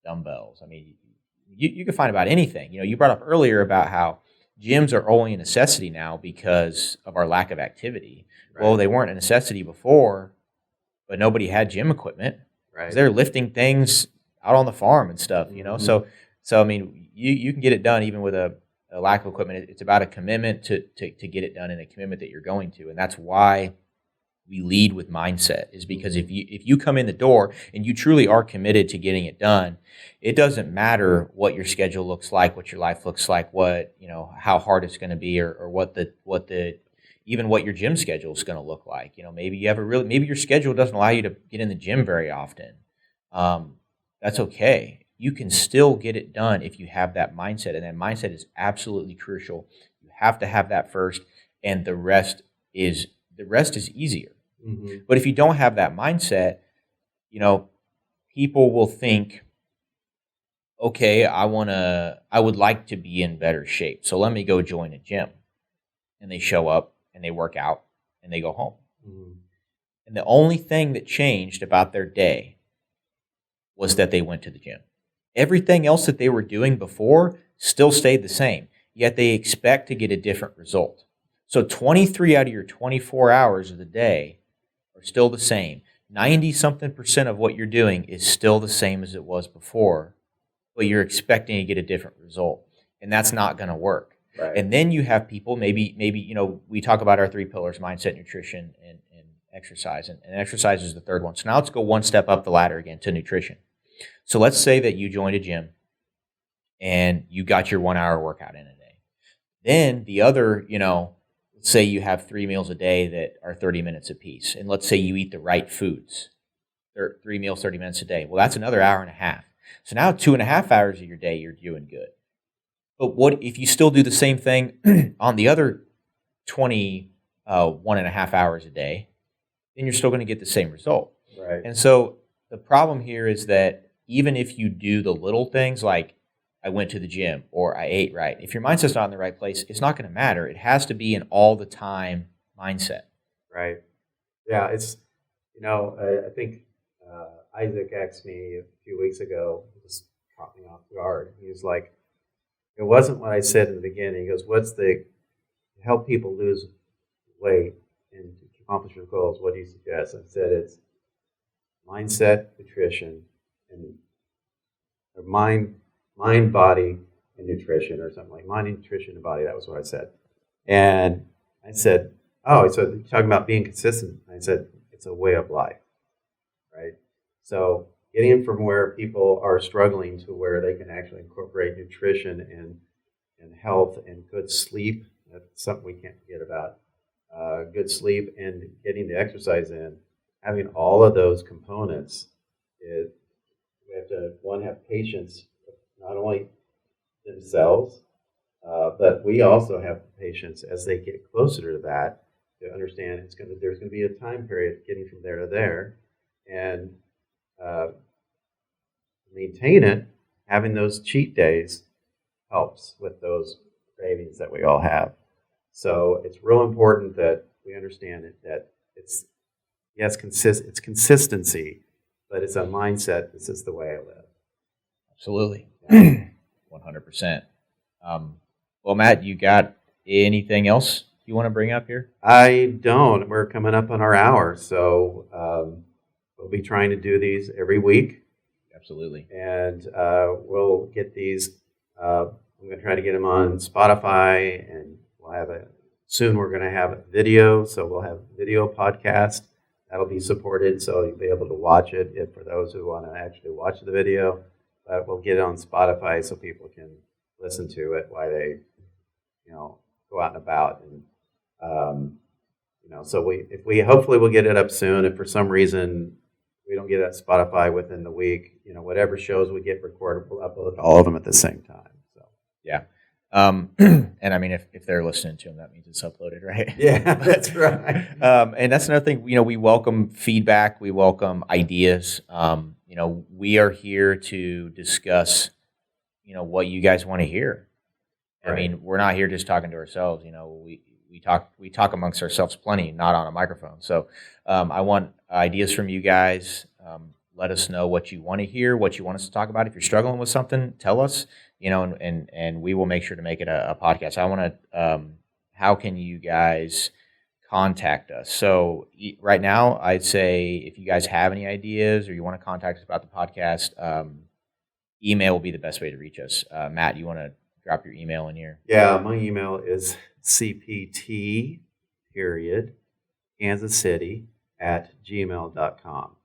B: dumbbells. I mean, you can find about anything. You brought up earlier about how gyms are only a necessity now because of our lack of activity. Right. Well, they weren't a necessity before, but nobody had gym equipment.
C: Right.
B: They're lifting things out on the farm and stuff,
C: Mm-hmm.
B: So I mean, you can get it done even with a lack of equipment. It's about a commitment to get it done and a commitment that you're going to. And that's why we lead with mindset, is because if you come in the door and you truly are committed to getting it done, it doesn't matter what your schedule looks like, what your life looks like, what, how hard it's going to be, or what your gym schedule is going to look like. Maybe maybe your schedule doesn't allow you to get in the gym very often. That's okay. You can still get it done if you have that mindset, and that mindset is absolutely crucial. You have to have that first, and the rest is easier.
C: Mm-hmm.
B: But if you don't have that mindset, people will think, okay, I would like to be in better shape, so let me go join a gym. And they show up and they work out and they go home.
C: Mm-hmm.
B: And the only thing that changed about their day was that they went to the gym. Everything else that they were doing before still stayed the same, yet they expect to get a different result. So 23 out of your 24 hours of the day are still the same. 90-something% of what you're doing is still the same as it was before, but you're expecting to get a different result. And that's not going to work.
C: Right.
B: And then you have people, maybe we talk about our 3 pillars: mindset, nutrition, and exercise. And exercise is the third one. So now let's go one step up the ladder again to nutrition. So let's say that you joined a gym and you got your 1 hour workout in a day. Then the other, let's say you have 3 meals a day that are 30 minutes apiece. And let's say you eat the right foods. 3 meals, 30 minutes a day. Well, that's another hour and a half. So now 2.5 hours of your day, you're doing good. But what if you still do the same thing on the other 20 1.5 hours a day, then you're still going to get the same result.
C: Right.
B: And so the problem here is that even if you do the little things like I went to the gym or I ate right, if your mindset's not in the right place, it's not going to matter. It has to be an all the time mindset.
C: Right. Yeah. It's, I think Isaac asked me a few weeks ago, just caught me off guard. He was like, it wasn't what I said in the beginning. He goes, help people lose weight and accomplish your goals, what do you suggest? I said it's mindset, nutrition, and or mind, body, and nutrition, or something like mind, nutrition, and body. That was what I said. And I said, oh, so you're talking about being consistent. I said, it's a way of life, right? So getting from where people are struggling to where they can actually incorporate nutrition and health and good sleep. That's something we can't forget about. Good sleep and getting the exercise in, having all of those components, we have to, have patience, not only themselves, but we also have patience as they get closer to that to understand there's going to be a time period getting from there to there, and maintain it. Having those cheat days helps with those cravings that we all have. So it's real important that we understand it, that it's consistency, but it's a mindset. This is the way I live.
B: Absolutely. 100%. Well, Matt, you got anything else you want to bring up here?
C: I don't. We're coming up on our hour, so we'll be trying to do these every week.
B: Absolutely.
C: And we'll get these. I'm going to try to get them on Spotify, and soon we're going to have a video, so we'll have a video podcast that'll be supported, so you'll be able to watch it for those who want to actually watch the video. But we'll get it on Spotify so people can listen to it while they, go out and about. And so hopefully we'll get it up soon. If for some reason we don't get it at Spotify within the week, whatever shows we get recorded, we'll upload all of them at the same time. So
B: yeah. And I mean, if they're listening to them, that means it's uploaded, right?
C: Yeah, that's right.
B: And that's another thing, we welcome feedback. We welcome ideas. We are here to discuss, what you guys want to hear. Right. I mean, we're not here just talking to ourselves. We talk amongst ourselves plenty, not on a microphone. So I want ideas from you guys. Let us know what you want to hear, what you want us to talk about. If you're struggling with something, tell us, and we will make sure to make it a podcast. I want to, how can you guys contact us? So right now, I'd say if you guys have any ideas or you want to contact us about the podcast, email will be the best way to reach us. Matt, you want to drop your email in here?
C: Yeah, my email is cpt, Kansas City @gmail.com.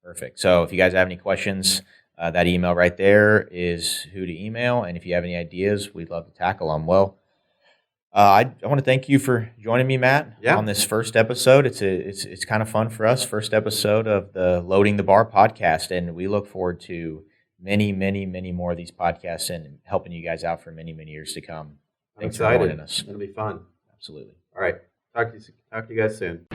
B: Perfect. So if you guys have any questions, that email right there is who to email. And if you have any ideas, we'd love to tackle them. Well, I want to thank you for joining me, Matt, on this first episode. It's kind of fun for us. First episode of the Loading the Bar podcast. And we look forward to many, many, many more of these podcasts and helping you guys out for many, many years to come. Thanks for joining us.
C: It'll be fun.
B: Absolutely.
C: All right. Talk to you guys soon.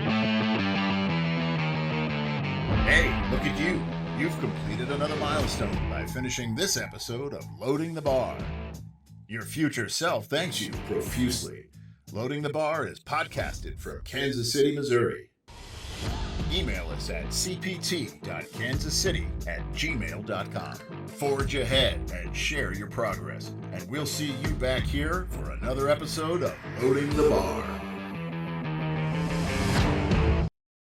A: Hey, look at you. You've completed another milestone by finishing this episode of Loading the Bar. Your future self thanks you profusely. Loading the Bar is podcasted from Kansas City, Missouri. Email us at cpt.kansascity@gmail.com. Forge ahead and share your progress. And we'll see you back here for another episode of Loading the Bar.